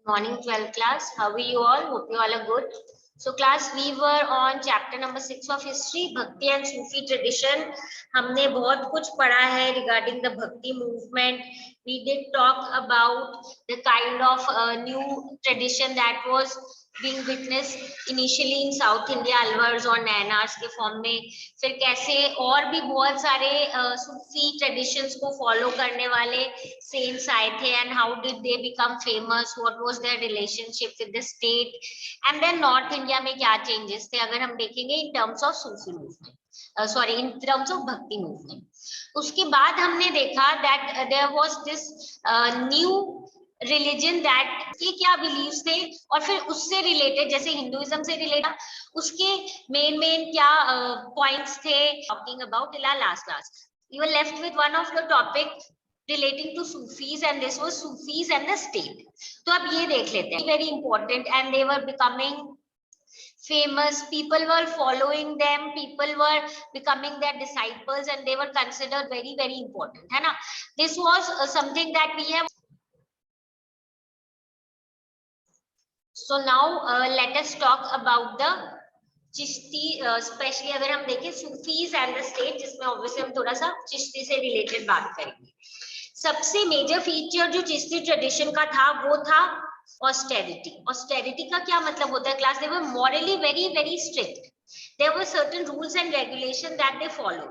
Morning 12th class. How are you all? Hope you all are good. So class, we were on chapter number 6 of history, Bhakti and Sufi tradition. हमने बहुत कुछ पढ़ा है regarding the Bhakti movement. We did talk about the kind of new tradition that was being witnessed initially in South India, Alvars और नैनार्स के form में, फिर कैसे और भी बहुत सारे सूफी ट्रेडिशंस को फॉलो करने वाले सेंट्स आए थे and how did they become famous, what was their relationship with the state, and then north India में क्या चेंजेस थे अगर हम देखेंगे in terms of Sufi movement, sorry in terms of Bhakti movement. उसके बाद हमने देखा that there was this new religion that के क्या बिलीव्स थे और फिर उससे रिलेटेड जैसे हिंदुइज्म से रिलेटेड उसके मेन क्या पॉइंट्स थे. Talking about till last class we were left with one of the topic relating to Sufis and this was Sufis and the state. तो अब ये देख लेते हैं, very important, and they were becoming famous, people were following them, people were becoming their disciples and they were considered very very important, है ना. This was something that we have. So now let us talk about the Chishti, specially अगर हम देखें Sufis and the state, जिसमें obviously हम थोड़ा सा चिश्ती से रिलेटेड बात करेंगे. सबसे मेजर फीचर जो चिश्ती ट्रेडिशन का था वो था ऑस्टेरिटी. ऑस्टेरिटी का क्या मतलब होता है class? They were morally very very strict. There were certain rules and regulation that they follow.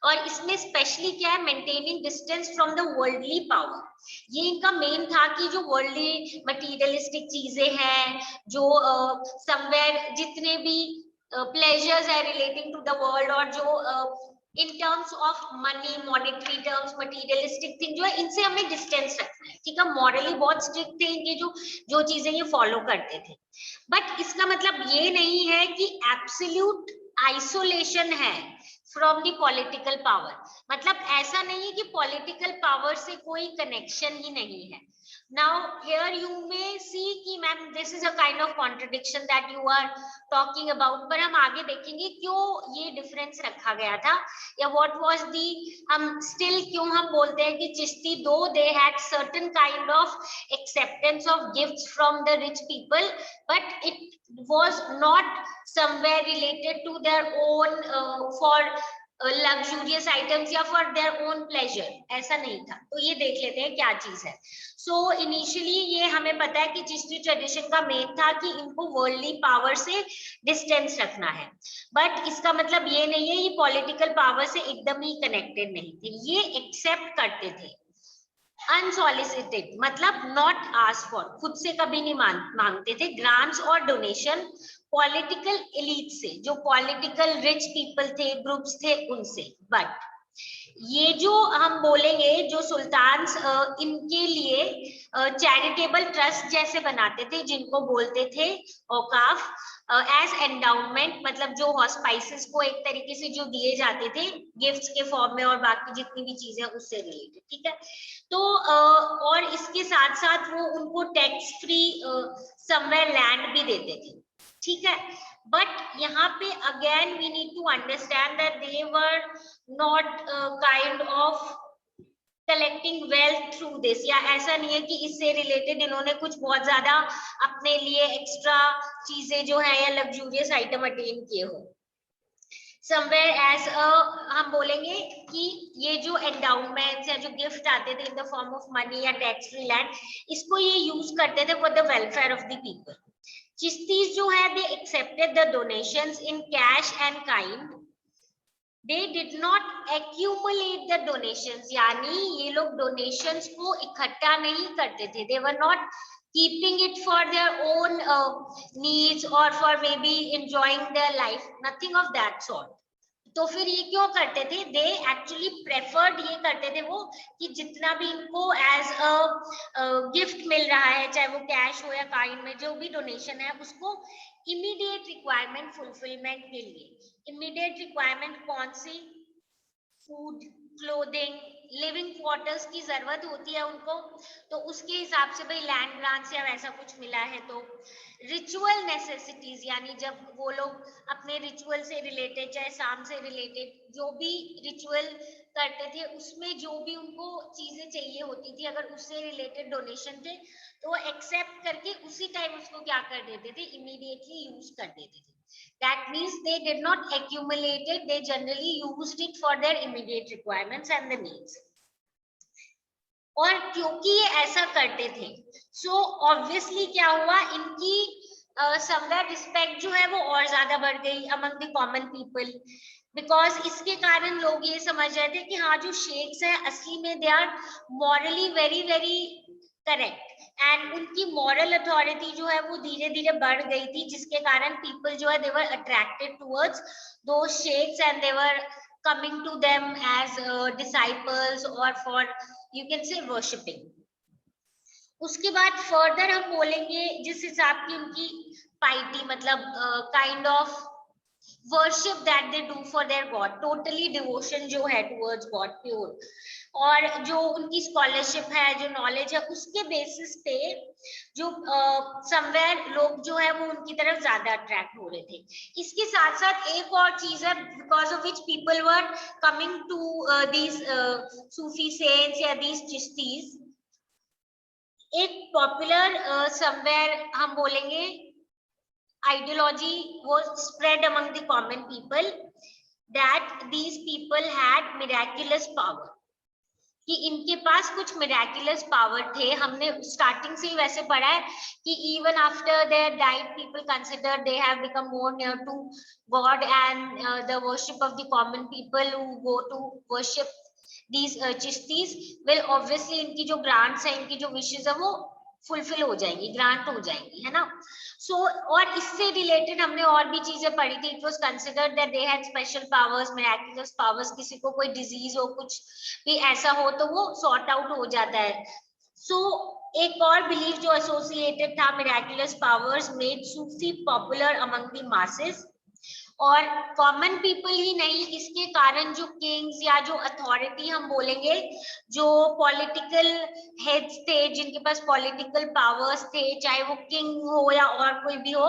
और इसमें स्पेशली क्या है, maintaining distance from the worldly power. ये इनका मेन था कि जो वर्ल्डली मटीरियलिस्टिक चीजें हैं, जो समवेयर जितने भी प्लेजर्स है रिलेटिंग टू द वर्ल्ड, और जो इन terms of money, monetary terms, materialistic thing जो है, इनसे हमें डिस्टेंस रखना है. ठीक है, मॉरली बहुत स्ट्रिक्ट थे इनके जो चीजें ये फॉलो करते थे. बट इसका मतलब ये नहीं है कि एब्सोल्यूट आइसोलेशन है फ्रॉम द पॉलिटिकल पावर. मतलब ऐसा नहीं है कि पॉलिटिकल पावर से कोई कनेक्शन ही नहीं है. Now here you may see कि ma'am this is a kind of contradiction that you are talking about, पर हम आगे देखेंगे क्यों ये डिफरेंस रखा गया था या what was the, हम still क्यों हम बोलते हैं कि Chishti though they had certain kind of acceptance of gifts from the rich people, but it was not somewhere related to their own for luxurious items या फॉर देयर ओन प्लेजर, ऐसा नहीं था. तो ये देख लेते हैं क्या चीज है. सो इनिशियली ये हमें पता है कि चिश्ती ट्रेडिशन का मेन था कि इनको वर्ल्डली पावर से डिस्टेंस रखना है. बट इसका मतलब ये नहीं है ये पॉलिटिकल पावर से एकदम ही कनेक्टेड नहीं थे. ये एक्सेप्ट करते थे अनसॉलिसिटेड, मतलब नॉट आस्क फॉर, खुद से कभी नहीं मांगते थे ग्रांट्स और डोनेशन पॉलिटिकल एलीट से, जो पॉलिटिकल रिच पीपल थे, ग्रुप्स थे, उनसे. बट ये जो हम बोलेंगे जो सुल्तान्स इनके लिए चैरिटेबल ट्रस्ट जैसे बनाते थे, जिनको बोलते थे औकाफ, एज एंडाउमेंट, मतलब जो हॉस्पाइसेस को एक तरीके से जो दिए जाते थे गिफ्ट्स के फॉर्म में और बाकी जितनी भी चीजें उससे रिलेटेड. ठीक है, तो और इसके साथ साथ वो उनको टैक्स फ्री समवेयर लैंड भी देते थे. ठीक है, बट यहाँ पे again we need to understand that they were not kind of collecting wealth through this, या ऐसा नहीं है कि इससे रिलेटेड इन्होंने कुछ बहुत ज्यादा अपने लिए एक्स्ट्रा चीजें जो है या लग्जूरियस आइटम अटेन किए हो. समवेयर एज हम बोलेंगे कि ये जो एंडाउमेंट्स या जो गिफ्ट आते थे in the form of money या टैक्स फ्री लैंड, इसको ये यूज करते थे for the welfare of the people. Chishtis जो है they accepted the donations in cash and kind. They did not accumulate the donations, यानी ये लोग donations को इकट्ठा नहीं करते थे. They were not keeping it for their own needs or for maybe enjoying their life, nothing of that sort. तो फिर ये क्यों करते थे? दे एक्चुअली प्रेफर्ड, ये करते थे वो कि जितना भी इनको एज अ गिफ्ट मिल रहा है, चाहे वो कैश हो या काइंड में, जो भी डोनेशन है, उसको इमीडिएट रिक्वायरमेंट फुलफिलमेंट के लिए. इमीडिएट रिक्वायरमेंट कौन सी? फूड, क्लोथिंग, लिविंग क्वार्टर्स की जरूरत होती है उनको, तो उसके हिसाब से भाई लैंड ग्रांट्स या वैसा कुछ मिला है। तो रिचुअल नेसेसिटीज, यानी जब वो लोग अपने रिचुअल से रिलेटेड, चाहे शाम से रिलेटेड जो भी रिचुअल करते थे, उसमें जो भी उनको चीजें चाहिए होती थी, अगर उससे रिलेटेड डोनेशन थे तो वो एक्सेप्ट करके उसी टाइम उसको क्या कर देते थे, इमीडिएटली यूज कर देते थे। That means they did not accumulate it, they generally used it for their immediate requirements and the needs. और क्योंकि ये ऐसा करते थे, so obviously क्या हुआ, इनकी somewhere respect जो है वो और ज्यादा बढ़ गई among the common people, because इसके कारण लोग ये समझ रहे थे कि हाँ जो शेख्स है असली में they are morally very very correct, and उनकी मॉरल अथॉरिटी जो है वो धीरे धीरे बढ़ गई थी, जिसके कारण पीपल जो है they were attracted towards those sheikhs and they were coming to them as disciples और for you can say worshipping. उसके बाद फर्दर हम बोलेंगे जिस हिसाब की उनकी पाइटी, मतलब kind of worship that they do for their God, totally devotion जो है टुवर्ड्स गॉड प्योर, और जो उनकी स्कॉलरशिप है, जो नॉलेज है, उसके बेसिस पे जो समवेयर लोग जो है वो उनकी तरफ ज्यादा अट्रैक्ट हो रहे थे। इसके साथ साथ एक और चीज है, because of which people were coming to these Sufi saints या दीज चिश्तीज, एक पॉपुलर समवेयर हम बोलेंगे ideology was spread among the common people that these people had miraculous power, कि इनके पास कुछ miraculous power थे। हमने स्टार्टिंग से ही वैसे पढ़ा है कि even after their died people consider they have become more near to God, and the worship of the common people who go to worship these चिश्तीज will obviously इनकी जो grants है, इनकी जो wishes है वो फुलफिल हो जाएगी, ग्रांट हो जाएगी, है ना। सो और इससे रिलेटेड हमने और भी चीजें पढ़ी थी। It was considered that they had special powers, miraculous powers, किसी को कोई डिजीज हो, कुछ भी ऐसा हो तो वो सॉर्ट आउट हो जाता है। सो एक और बिलीफ जो एसोसिएटेड था miraculous powers made Sufi popular among the masses, और कॉमन पीपल ही नहीं, इसके कारण जो किंग्स या जो अथॉरिटी हम बोलेंगे, जो पॉलिटिकल हेड्स थे, जिनके पास पॉलिटिकल पावर्स थे, चाहे वो किंग हो या और कोई भी हो,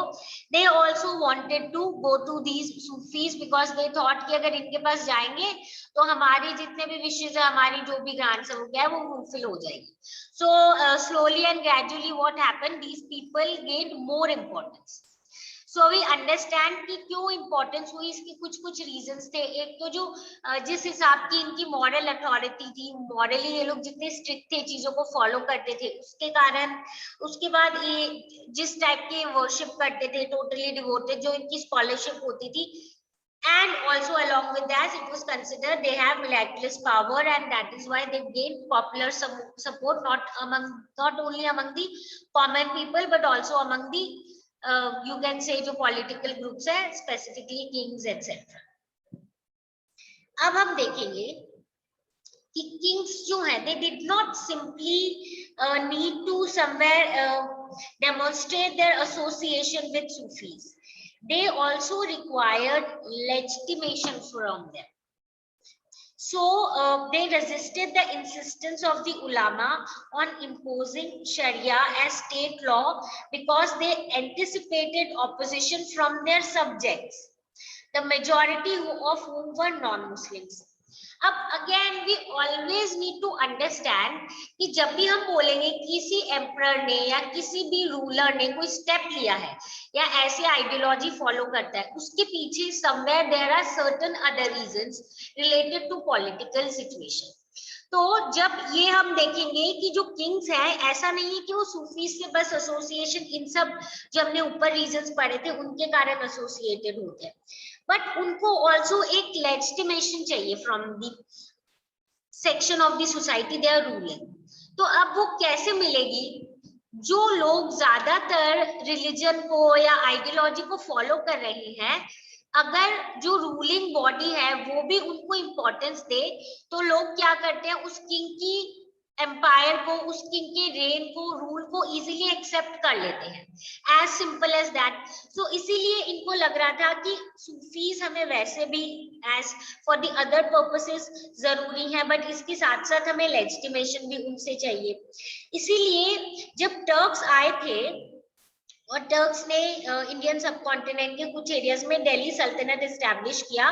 they also wanted to go to these Sufis, because they thought कि अगर इनके पास जाएंगे तो हमारी जितने भी विशेष है, हमारी जो भी ग्रांट्स है वो क्या है वो फुलफिल हो जाएगी। So slowly and gradually what happened, these people gain more importance. So we understand कि क्यों इंपॉर्टेंस हुई, इसके कुछ कुछ रीजंस थे। एक तो जो जिस हिसाब की इनकी मॉरल अथॉरिटी थी, मॉरली ये लोग जितने स्ट्रिक्ट थे, चीजों को फॉलो करते थे, उसके कारण। उसके बाद ये जिस टाइप के वर्शिप करते थे, टोटली डिवोटेड, जो इनकी स्कॉलरशिप होती थी, and also along with that it was considered they have miraculous power, and that is why they gained popular support, not only among the common people but also among the you can say जो political groups है, specifically kings etc. अब हम देखेंगे कि kings जो है they did not simply need to somewhere demonstrate their association with Sufis. They also required legitimation from them. So they resisted the insistence of the ulama on imposing Sharia as state law because they anticipated opposition from their subjects, the majority of whom were non-Muslims. अब again we always need to understand कि जब भी हम बोलेंगे किसी emperor ने या किसी भी रूलर ने कोई स्टेप लिया है या ऐसी आइडियोलॉजी फॉलो करता है, उसके पीछे somewhere there are certain other reasons related to political situation. तो जब ये हम देखेंगे कि जो किंग्स हैं, ऐसा नहीं है कि वो सूफी से बस एसोसिएशन, इन सब जो हमने ऊपर रीजंस पढ़े थे उनके कारण एसोसिएटेड होते हैं, बट उनको ऑल्सो एक लेजिटिमेशन चाहिए from the section of the society they are ruling. तो अब वो कैसे मिलेगी? जो लोग ज्यादातर रिलीजन को या आइडियोलॉजी को फॉलो कर रहे हैं, अगर जो रूलिंग बॉडी है वो भी उनको इम्पोर्टेंस दे, तो लोग क्या करते हैं, उस किंग की एम्पायर को, उस किंग के रेन को, रूल को इजीली एक्सेप्ट कर लेते हैं, एज सिंपल एज दैट। सो इसीलिए इनको लग रहा था कि सूफीज हमें वैसे भी as for the other purposes जरूरी है, बट इसके साथ साथ हमें लेजिटिमेशन भी उनसे चाहिए। इसीलिए जब टर्क्स आए थे और टर्क्स ने इंडियन सब कॉन्टिनेंट के कुछ एरियाज में दिल्ली सल्तनत एस्टैब्लिश किया,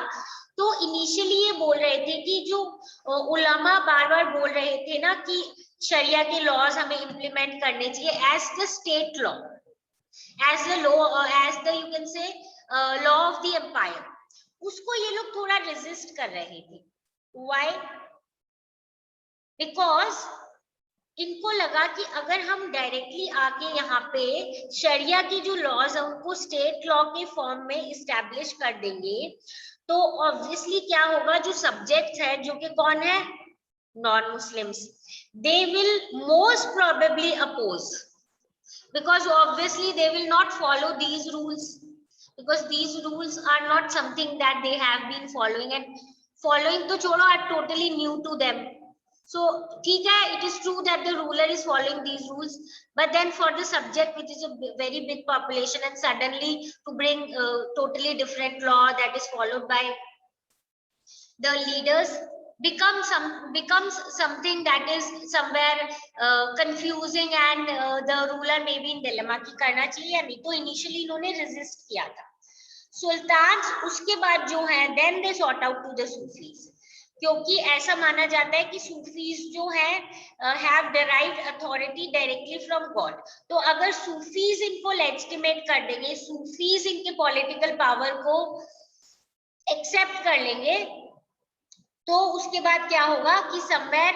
तो इनिशियली ये बोल रहे थे कि जो उलमा बार बार बोल रहे थे ना कि शरिया के लॉज हमें इंप्लीमेंट करने चाहिए as the state law, as the law, as the you can say law of the empire, उसको ये लोग थोड़ा रेजिस्ट कर रहे थे। व्हाई? बिकॉज इनको लगा कि अगर हम डायरेक्टली आके यहाँ पे शरिया की जो लॉज है उनको स्टेट लॉ के फॉर्म में इस्टेब्लिश कर देंगे, तो ऑब्वियसली क्या होगा, जो सब्जेक्ट्स है जो कि कौन है, non Muslims, they will most probably oppose, because obviously they will not follow these rules, because these rules are not something that they have been following, and following to chodo are totally new to them. So ठीक है, it is true that the ruler is following these rules, but then for the subject which is a very big population and suddenly to bring totally different law that is followed by the leaders becomes something that is somewhere confusing, and the ruler may be in dilemma कि करना चाहिए या नहीं। तो initially इन्होंने resist किया था। सुल्तान उसके बाद जो है then they sort out to the Sufis, क्योंकि ऐसा माना जाता है कि सूफीज जो है have derived authority directly from God. तो अगर सूफीज इनको लेजिटिमेट कर देंगे, सूफीज इनके पॉलिटिकल पावर को एक्सेप्ट कर लेंगे, तो उसके बाद क्या होगा कि समवेयर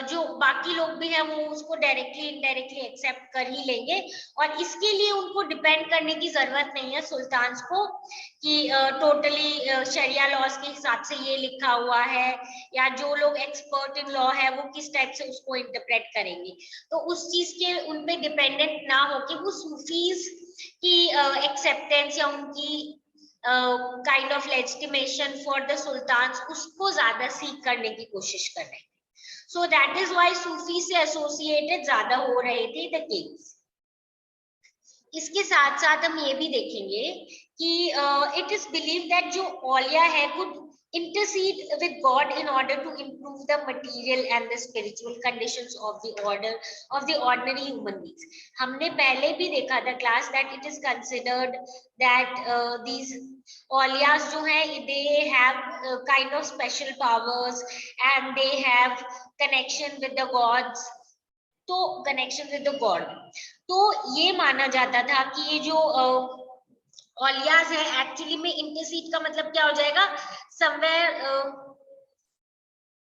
जो बाकी लोग भी हैं वो उसको डायरेक्टली इनडायरेक्टली एक्सेप्ट कर ही लेंगे, और इसके लिए उनको डिपेंड करने की जरूरत नहीं है सुल्तान्स को कि टोटली शरिया लॉज के हिसाब से ये लिखा हुआ है, या जो लोग एक्सपर्ट इन लॉ है वो किस टाइप से उसको इंटरप्रेट करेंगे। तो उस चीज के उन पे डिपेंडेंट ना होके वो सूफीज की एक्सेप्टेंस या उनकी kind of legitimation for the sultans उसको ज्यादा सीख करने की कोशिश कर रहे हैं। So that is why Sufi से एसोसिएटेड ज्यादा हो रहे थे द किंग्स। इसके साथ साथ हम ये भी देखेंगे कि इट इज बिलीव दैट जो औलिया है could intercede with God in order to improve the material and the spiritual conditions of the ordinary human beings. हमने पहले भी देखा था class that it is considered that these औलियास जो हैं they have kind of special powers and they have connection with the gods, तो connection with the God, तो ये माना जाता था कि ये जो औलियास है एक्चुअली में इंटरसीड का मतलब क्या हो जाएगा, समवेयर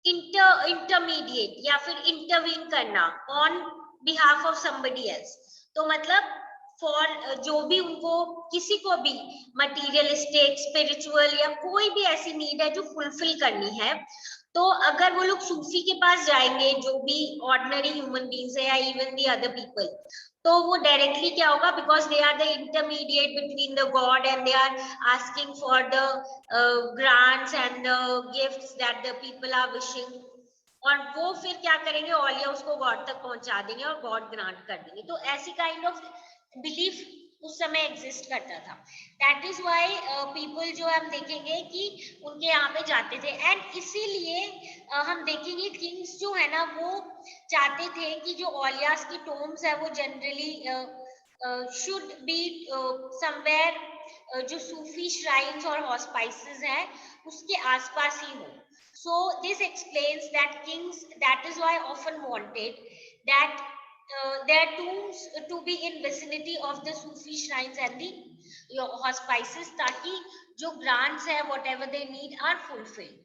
इंटरमीडिएट या फिर इंटरवीन करना on behalf of somebody else. तो मतलब फॉर जो भी उनको किसी को भी मटीरियलिस्टिक स्पिरिचुअल या कोई भी ऐसी नीड है जो फुलफिल करनी है, तो अगर वो लोग सूफी के पास जाएंगे, जो भी ऑर्डिनरी ह्यूमन बीइंग्स है या इवन दी अदर पीपल, तो वो डायरेक्टली क्या होगा, because they are the intermediate between the God and they are asking for the grants and the gifts that the people are wishing, और वो फिर क्या करेंगे, ऑलिया उसको गॉड तक पहुंचा देंगे और गॉड ग्रांट कर देंगे। तो ऐसी काइंड ऑफ बिलीफ उस समय एग्जिस्ट करता था। दैट इज व्हाई पीपल जो हम देखेंगे कि उनके यहाँ पे जाते थे, एंड इसीलिए हम देखेंगे किंग्स जो है ना वो चाहते थे कि जो औलियास की टोम्स है वो जनरली शुड बी समवेयर जो सूफी श्राइन्स और हॉस्पाइसेस हैं उसके आसपास ही हो। So this explains that kings, that is why often wanted that their tombs to be in vicinity of the Sufi shrines and the hospices, ताकि जो grants है whatever they need are fulfilled.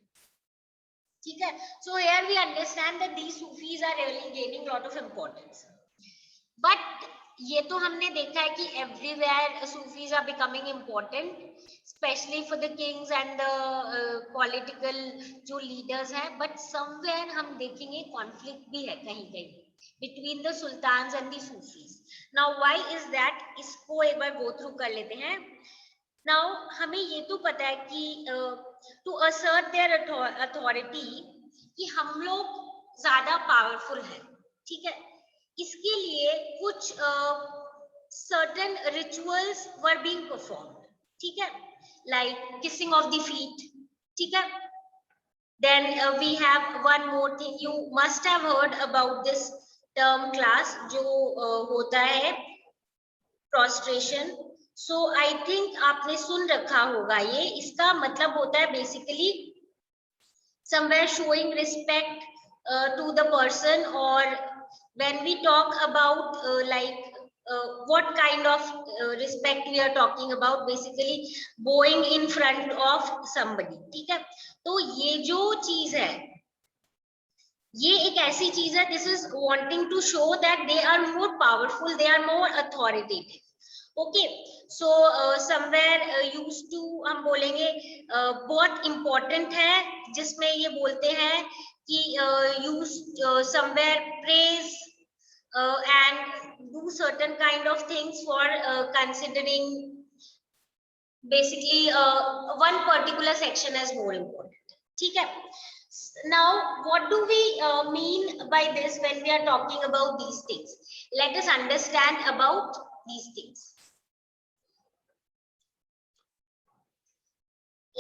ठीक है? So here we understand that these Sufis are really gaining lot of importance. But ये तो हमने देखा है कि everywhere Sufis are becoming important, especially for the kings and the political जो leaders हैं, but somewhere हम देखेंगे conflict भी है कहीं कहीं between the sultans and the Sufis. Now why is that? इसको एक बार go through कर लेते हैं। Now हमें ये तो पता है कि to assert their authority कि हम लोग ज्यादा पावरफुल है, ठीक है। इसके लिए कुछ certain rituals were being performed, ठीक है, like kissing of the feet, ठीक है। Then we have one more thing. You must have heard about this term class, जो होता है prostration. So I think आपने सुन रखा होगा ये। इसका मतलब होता है basically somewhere showing respect to the person, or when we talk about what kind of respect we are talking about, basically bowing in front of somebody, ठीक है। तो ये जो चीज है, ये एक ऐसी चीज है, this is wanting to show that they are more powerful, they are more authoritative, okay. So somewhere use to हम बोलेंगे बहुत इंपॉर्टेंट है, जिसमें ये बोलते हैं कि use somewhere praise and do certain kind of things for considering basically one particular section as more important, ठीक है। Now what do we mean by this when we are talking about these things? Let us understand about these things.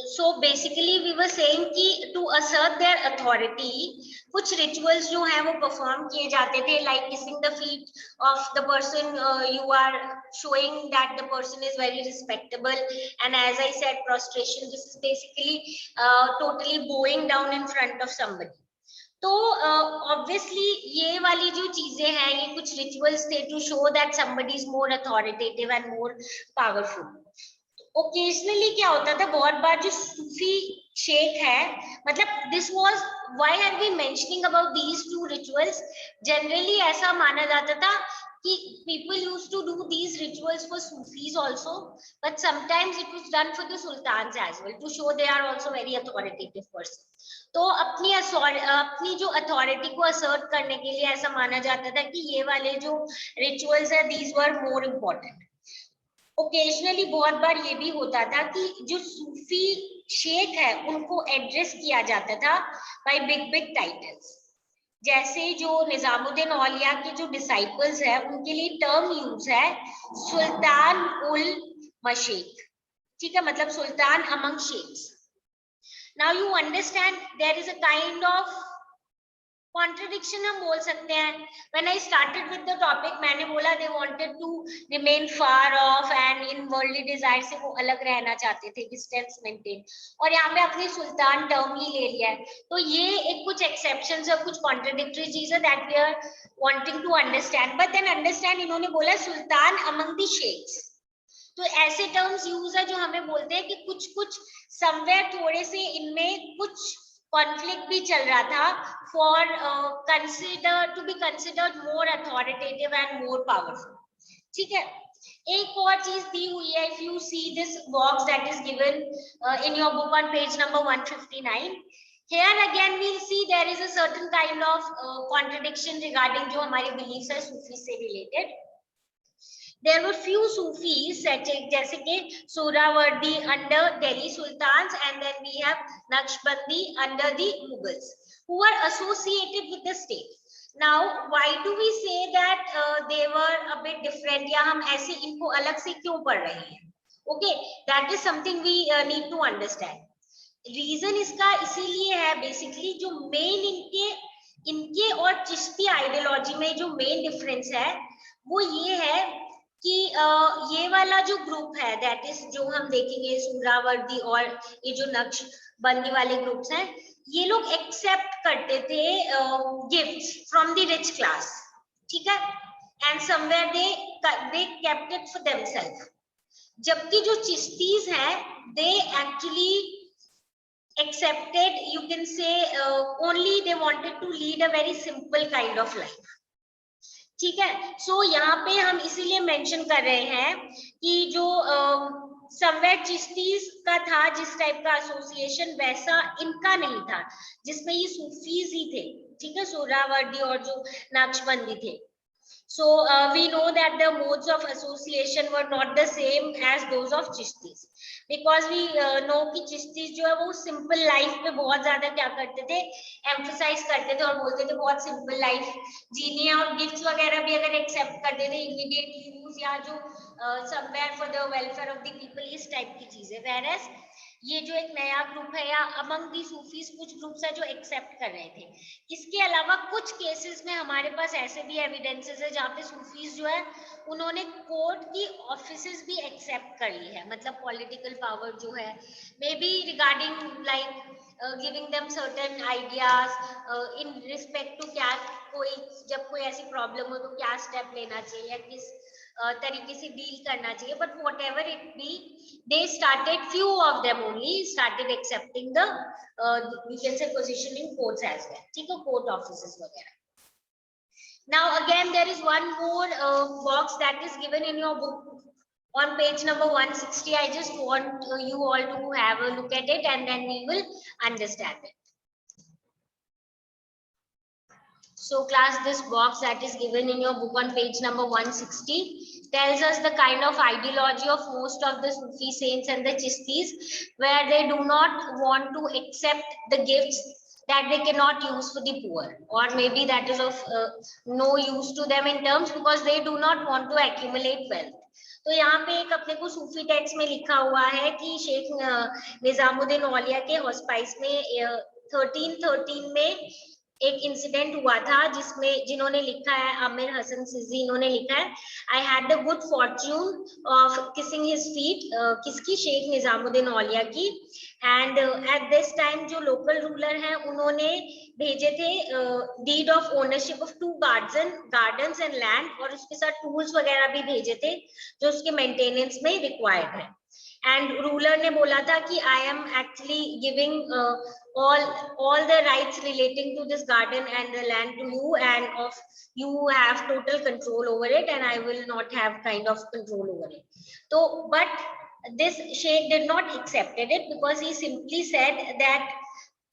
So basically we were saying कि to assert their authority, कुछ rituals जो हैं वो perform किए जाते थे, like kissing the feet of the person, you are showing that the person is very respectable, and as I said prostration, this is basically totally bowing down in front of somebody. तो obviously ये वाली जो चीजें हैं, ये कुछ rituals थे to show that somebody is more authoritative and more powerful. Occasionally क्या होता था, बहुत बार जो सूफी शेख है, मतलब this was why are we mentioning about these two rituals, generally ऐसा माना जाता था कि people used to do these rituals for Sufis also, but sometimes it was done for the sultans as well to show they are also very authoritative person. तो अपनी जो authority को assert करने के लिए ऐसा माना जाता था कि ये वाले जो रिचुअल्स है, these were more important. Occasionally बहुत बार ये भी होता था कि जो सूफी शेख है उनको एड्रेस किया जाता था बाय बिग बिग टाइटल्स, जैसे जो निजामुद्दीन औलिया के जो डिसाइपल्स है उनके लिए टर्म यूज है सुल्तान उल मशेख, ठीक है, मतलब sultan among sheikhs. Now you understand there is a kind of contradiction हम बोल सकते हैं। When I started with the topic, मैंने बोला they wanted to remain far off and in worldly desire से वो अलग रहना चाहते थे, डिस्टेंस मेंटेन, और यहाँ पे अपनी सुल्तान टर्म ही ले लिया है। तो ये एक कुछ एक्सेप्शंस और कुछ कॉन्ट्रडिक्टरी चीजें that we are wanting to understand, but then understand इन्होंने बोला सुल्तान अमंग द शेख्स। तो ऐसे टर्म्स यूज है जो हमें बोलते हैं कि कुछ कुछ समवेयर थोड़े से इनमें कुछ कॉन्फ्लिक्ट भी चल रहा था for consider to be considered more authoritative and more powerful, ठीक है। एक और चीज दी हुई है, if you see this box that is given in your book on page number 159, here again we'll see there is a certain kind of contradiction regarding जो हमारे beliefs है सूफी से related. There were few Sufis जैसे कि Surawardi under Delhi Sultans, and then we have Naqshbandi under the Mughals, who were associated with the state. Now, why do we say that they were a bit different? या हम ऐसे इनको अलग से क्यों पढ़ रहे हैं? Okay, that is something we need to understand. Reason इसका इसीलिए है, basically जो main इनके और चिश्ती आइडियोलॉजी में जो मेन डिफरेंस है वो ये है कि ये वाला जो ग्रुप है, दैट इज जो हम देखेंगे सुहरावर्दी और ये जो नक्शबंदी वाले ग्रुप्स हैं, ये लोग एक्सेप्ट करते थे gifts from the rich class, ठीक है, and somewhere they kept it for themself. जबकि जो चिश्तीज हैं, they actually accepted, you can say only they wanted to lead a very simple kind of life, ठीक है। सो यहाँ पे हम इसीलिए मेंशन कर रहे हैं कि जो समवेयर चिश्तीज का था जिस टाइप का एसोसिएशन, वैसा इनका नहीं था, जिसमें ये सूफीज ही थे, ठीक है, सोहरावर्दी और जो नक्शबंदी थे। So we know that the modes of association were not the same as those of Chishtis, because we know कि Chishtis जो है वो simple life पे बहुत ज़्यादा क्या करते थे, emphasize करते थे और बोलते थे बहुत simple life जीनी है, और gifts वगैरह भी अगर accept करते थे immediate use या जो somewhere for the welfare of the people, इस type की चीजें। whereas ये जो एक नया ग्रुप है या अमंग दी सूफीज कुछ ग्रुप्स है जो एक्सेप्ट कर रहे थे। इसके अलावा कुछ केसेस में हमारे पास ऐसे भी एविडेंसेस है जहाँ पे सूफीज जो है उन्होंने कोर्ट की ऑफिसेस भी एक्सेप्ट कर ली है, मतलब पॉलिटिकल पावर जो है, may be regarding like giving them certain ideas in respect to क्या कोई जब कोई ऐसी प्रॉब्लम हो तो क्या स्टेप लेना चाहिए या किस तरीके से डील करना चाहिए। But what ever it be, they started, few of them only started accepting the you can say position in courts as well, ठीक है, court offices वगैरह। Now again there is one more box that is given in your book on page number 160. I just want you all to have a look at it and then we will understand it. So class, this box that is given in your book on page number 160 tells us the kind of ideology of most of the Sufi saints and the Chistis, where they do not want to accept the gifts that they cannot use for the poor, or maybe that is of no use to them in terms because they do not want to accumulate wealth. तो यहाँ पे एक अपने को सूफी text में लिखा हुआ है कि शेख निजामुद्दीन औलिया के हॉस्पाइस में 1313 में एक इंसिडेंट हुआ था जिसमें जिन्होंने लिखा है आमिर हसन सिजी, इन्होंने लिखा है I had the good fortune of kissing his feet, किसकी, शेख निजामुद्दीन औलिया की। एंड एट दिस टाइम जो लोकल रूलर हैं उन्होंने भेजे थे deed of ownership of 2 gardens and land, और उसके साथ टूल्स वगैरह भी भेजे थे जो उसके मेंटेनेंस में रिक्वायर्ड है। एंड रूलर ने बोला था कि I am actually giving all the rights relating to this garden and the land to you, and of you have total control over it and I will not have kind of control over it. So but this sheikh did not accepted it because he simply said that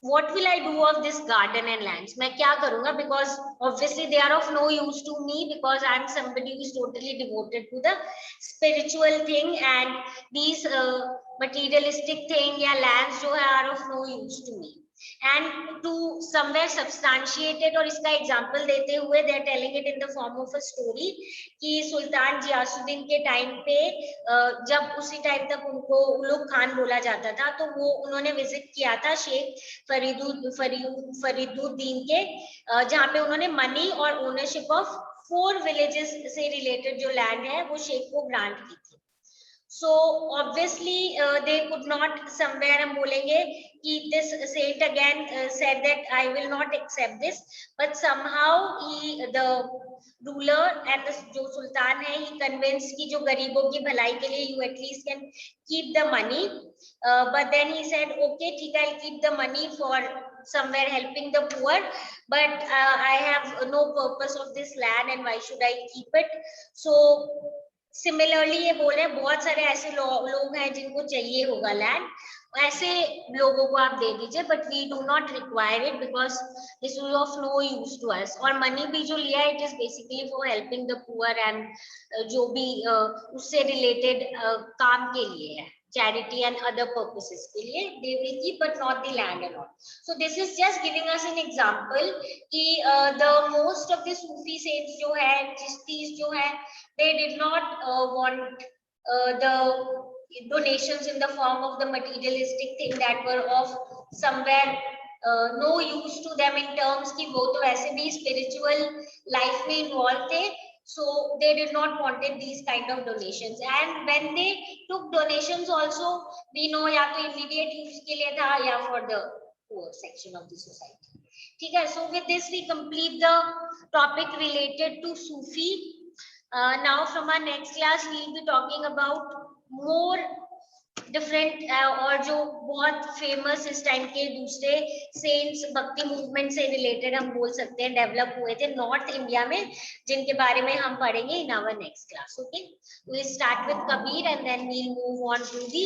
what will I do of this garden and lands, मैं क्या करूंगा, because obviously they are of no use to me because I am somebody who is totally devoted to the spiritual thing and these materialistic thing या lands जो है are of no use to me. And to somewhere substantiate it और इसका example देते हुए they are telling it in the form of a story कि सुल्तान जियासुद्दीन के time पे जब उसी टाइम तक उनको उलुग खान बोला जाता था तो वो उन्होंने विजिट किया था शेख फरीदुद्दीन के, जहाँ पे उन्होंने मनी और ओनरशिप ऑफ 4 विलेजेस से रिलेटेड जो लैंड है वो शेख को ग्रांट की थी। So obviously they could not, somewhere हम बोलेंगे कि this saint again said that I will not accept this, but somehow the ruler and the जो सुल्तान है he convinced कि जो गरीबों की भलाई के लिए you at least can keep the money, but then he said okay ठीक है, I'll keep the money for somewhere helping the poor, but I have no purpose of this land and why should I keep it. So similarly ये बोल रहे हैं बहुत सारे ऐसे लोग हैं जिनको चाहिए होगा लैंड, ऐसे लोगों को आप दे दीजिए, but we do not require it because this is of no use to us. और मनी भी जो लिया it is basically for helping the poor and जो भी उससे रिलेटेड काम के लिए है, charity and other purposes के लिए they will keep, but not the land and all. So this is just giving us an example कि the most of the Sufi saints जो है, Chishtis जो है, they did not want the donations in the form of the materialistic thing that were of somewhere no use to them in terms कि वो तो ऐसे भी spiritual life में involved थे, so they did not wanted these kind of donations, and when they took donations also we know या तो immediate use के लिए था या for the poor section of the society, ठीक है। So with this we complete the topic related to Sufi. Now from our next class we will be talking about more different और जो बहुत famous इस टाइम के दूसरे cents भक्ति movement से रिलेटेड हम बोल सकते हैं डेवलप हुए थे नॉर्थ इंडिया में, जिनके बारे में हम पढ़ेंगे in our next class. Okay, we start with Kabir and then we move on to the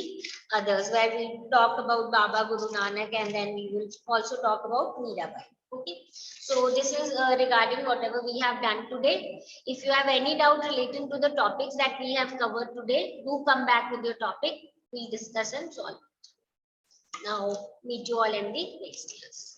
others where we talk about Baba Guru Nanak and then we will also talk about Mirabai. Okay, so this is regarding whatever we have done today. If you have any doubt relating to the topics that we have covered today, do come back with your topic. We'll discuss and solve. Now, meet you all in the next class.